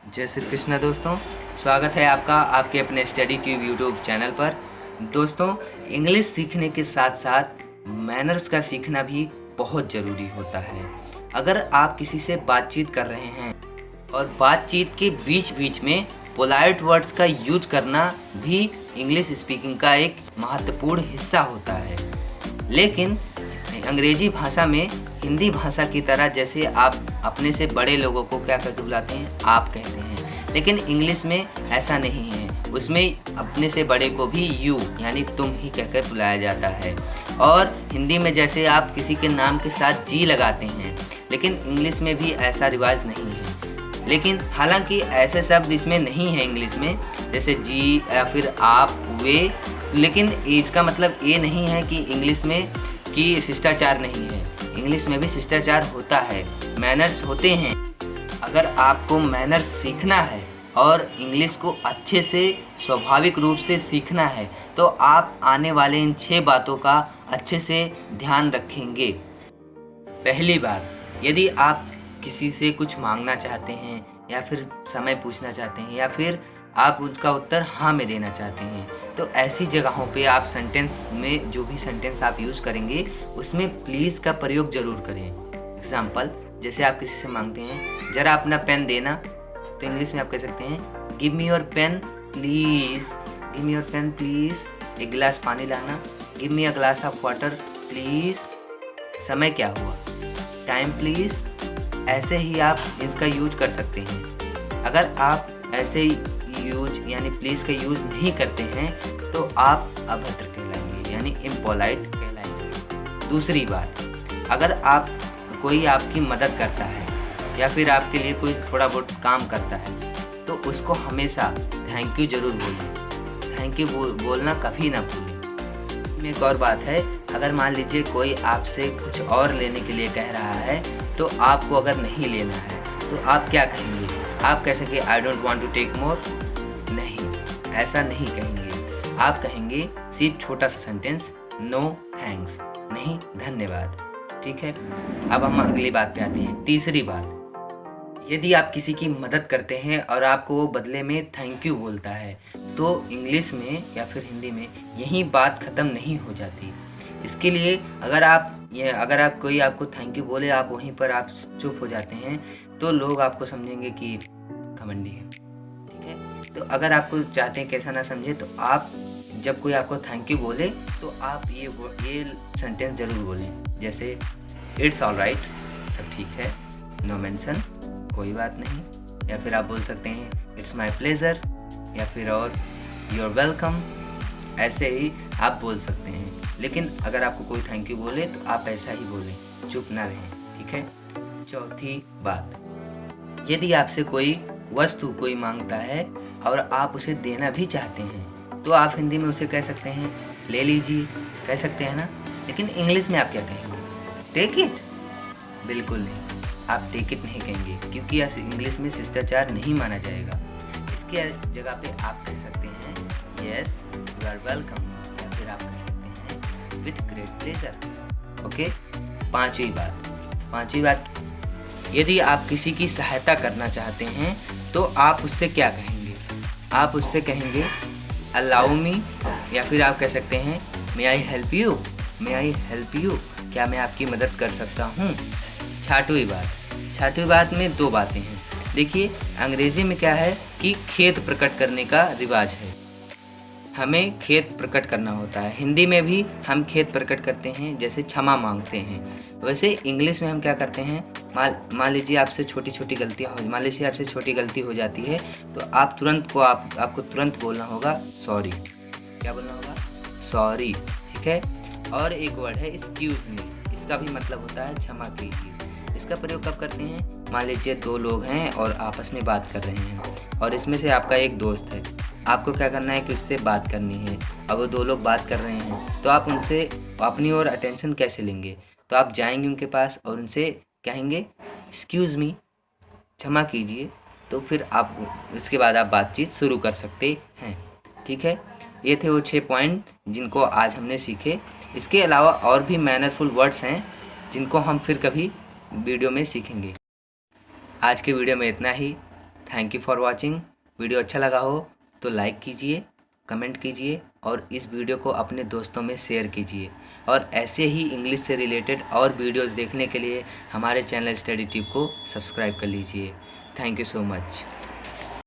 जय श्री कृष्ण दोस्तों, स्वागत है आपका आपके अपने स्टडी ट्यूब यूट्यूब चैनल पर। दोस्तों, इंग्लिश सीखने के साथ साथ मैनर्स का सीखना भी बहुत ज़रूरी होता है। अगर आप किसी से बातचीत कर रहे हैं और बातचीत के बीच बीच में पोलाइट वर्ड्स का यूज करना भी इंग्लिश स्पीकिंग का एक महत्वपूर्ण हिस्सा होता है। लेकिन अंग्रेजी भाषा में हिंदी भाषा की तरह जैसे आप अपने से बड़े लोगों को क्या करके बुलाते हैं, आप कहते हैं, लेकिन इंग्लिश में ऐसा नहीं है। उसमें अपने से बड़े को भी यू यानी तुम ही कहकर बुलाया जाता है। और हिंदी में जैसे आप किसी के नाम के साथ जी लगाते हैं, लेकिन इंग्लिश में भी ऐसा रिवाज नहीं है। लेकिन हालांकि ऐसे शब्द इसमें नहीं है इंग्लिश में, जैसे जी या फिर आप, वे, लेकिन इसका मतलब ये नहीं है कि इंग्लिश में कि शिष्टाचार नहीं है। इंग्लिश में भी शिष्टाचार होता है, मैनर्स होते हैं। अगर आपको मैनर्स सीखना है और इंग्लिश को अच्छे से स्वाभाविक रूप से सीखना है तो आप आने वाले इन 6 बातों का अच्छे से ध्यान रखेंगे। पहली बात, यदि आप किसी से कुछ मांगना चाहते हैं या फिर समय पूछना चाहते हैं या फिर आप उसका उत्तर हाँ में देना चाहते हैं, तो ऐसी जगहों पे आप सेंटेंस में जो भी सेंटेंस आप यूज़ करेंगे उसमें प्लीज़ का प्रयोग ज़रूर करें। एग्जाम्पल, जैसे आप किसी से मांगते हैं ज़रा अपना पेन देना, तो इंग्लिश में आप कह सकते हैं give me your pen please, give me your pen please. एक गिलास पानी लाना, give me a glass of water please. समय क्या हुआ, टाइम प्लीज़। ऐसे ही आप इसका यूज कर सकते हैं। अगर आप ऐसे यूज यानी प्लीज़ का यूज़ नहीं करते हैं तो आप अभद्र कहलाएंगे यानी इम्पोलाइट कहलाएंगे। दूसरी बात, अगर कोई आपकी मदद करता है या फिर आपके लिए कोई थोड़ा बहुत काम करता है तो उसको हमेशा थैंक यू ज़रूर बोलें। थैंक यू बोलना कभी ना भूलें। एक और बात है, अगर मान लीजिए कोई आपसे कुछ और लेने के लिए कह रहा है तो आपको अगर नहीं लेना है तो आप क्या कहेंगे? आप कह सके I don't want to take more. नहीं, ऐसा नहीं कहेंगे। आप कहेंगे सिर्फ छोटा सा सेंटेंस, नो थैंक्स, नहीं धन्यवाद। ठीक है, अब हम अगली बात पे आते हैं। तीसरी बात, यदि आप किसी की मदद करते हैं और आपको वो बदले में थैंक यू बोलता है तो इंग्लिश में या फिर हिंदी में यही बात ख़त्म नहीं हो जाती। इसके लिए अगर आप कोई आपको थैंक यू बोले, आप वहीं पर आप चुप हो जाते हैं तो लोग आपको समझेंगे कि घमंडी है। ठीक है, तो अगर आपको चाहते हैं कैसा ना समझे तो आप जब कोई आपको थैंक यू बोले तो आप ये सेंटेंस ज़रूर बोलें, जैसे इट्स ऑल राइट, सब ठीक है, नो मेंशन, कोई बात नहीं। या फिर आप बोल सकते हैं इट्स माई प्लेजर या फिर और यूर वेलकम। ऐसे ही आप बोल सकते हैं। लेकिन अगर आपको कोई थैंक यू बोले तो आप ऐसा ही बोलें, चुप ना रहें। ठीक है। चौथी बात, यदि आपसे कोई वस्तु कोई मांगता है और आप उसे देना भी चाहते हैं तो आप हिंदी में उसे कह सकते हैं ले लीजिए, कह सकते हैं ना। लेकिन इंग्लिश में आप क्या कहेंगे? Take it? बिल्कुल नहीं, आप टेक इट नहीं कहेंगे क्योंकि इंग्लिश में शिष्टाचार नहीं माना जाएगा। इसके जगह पे आप कह सकते हैं यस यू आर वेलकम या फिर आप कह सकते हैं विथ ग्रेट प्लेजर। ओके। पांचवी बात, यदि आप किसी की सहायता करना चाहते हैं तो आप उससे क्या कहेंगे? आप उससे कहेंगे अलाउ मी या फिर आप कह सकते हैं may I help you, may I help you, क्या मैं आपकी मदद कर सकता हूँ। छठवीं बात में 2 बातें हैं। देखिए, अंग्रेजी में क्या है कि खेद प्रकट करने का रिवाज है, हमें खेद प्रकट करना होता है। हिंदी में भी हम खेद प्रकट करते हैं, जैसे क्षमा मांगते हैं। वैसे इंग्लिश में हम क्या करते हैं, मान लीजिए आपसे छोटी छोटी गलती हो जाती है तो आप तुरंत आपको तुरंत बोलना होगा सॉरी। क्या बोलना होगा? सॉरी। ठीक है। और एक वर्ड है एक्सक्यूज़ मी, इसका भी मतलब होता है क्षमा कीजिए। इसका प्रयोग कब करते हैं? मान लीजिए 2 लोग हैं और आपस में बात कर रहे हैं और इसमें से आपका एक दोस्त है। आपको क्या करना है कि उससे बात करनी है। अब वो 2 लोग बात कर रहे हैं तो आप उनसे अपनी ओर अटेंशन कैसे लेंगे? तो आप जाएंगे उनके पास और उनसे कहेंगे एक्सक्यूज़ मी, क्षमा कीजिए। तो फिर आप उसके बाद आप बातचीत शुरू कर सकते हैं। ठीक है, ये थे वो 6 पॉइंट जिनको आज हमने सीखे। इसके अलावा और भी मैनरफुल वर्ड्स हैं जिनको हम फिर कभी वीडियो में सीखेंगे। आज के वीडियो में इतना ही। Thank you for watching. Video अच्छा लगा हो तो लाइक कीजिए, कमेंट कीजिए और इस वीडियो को अपने दोस्तों में शेयर कीजिए। और ऐसे ही इंग्लिश से रिलेटेड और वीडियोस देखने के लिए हमारे चैनल स्टडी टिप को सब्सक्राइब कर लीजिए। Thank you so much.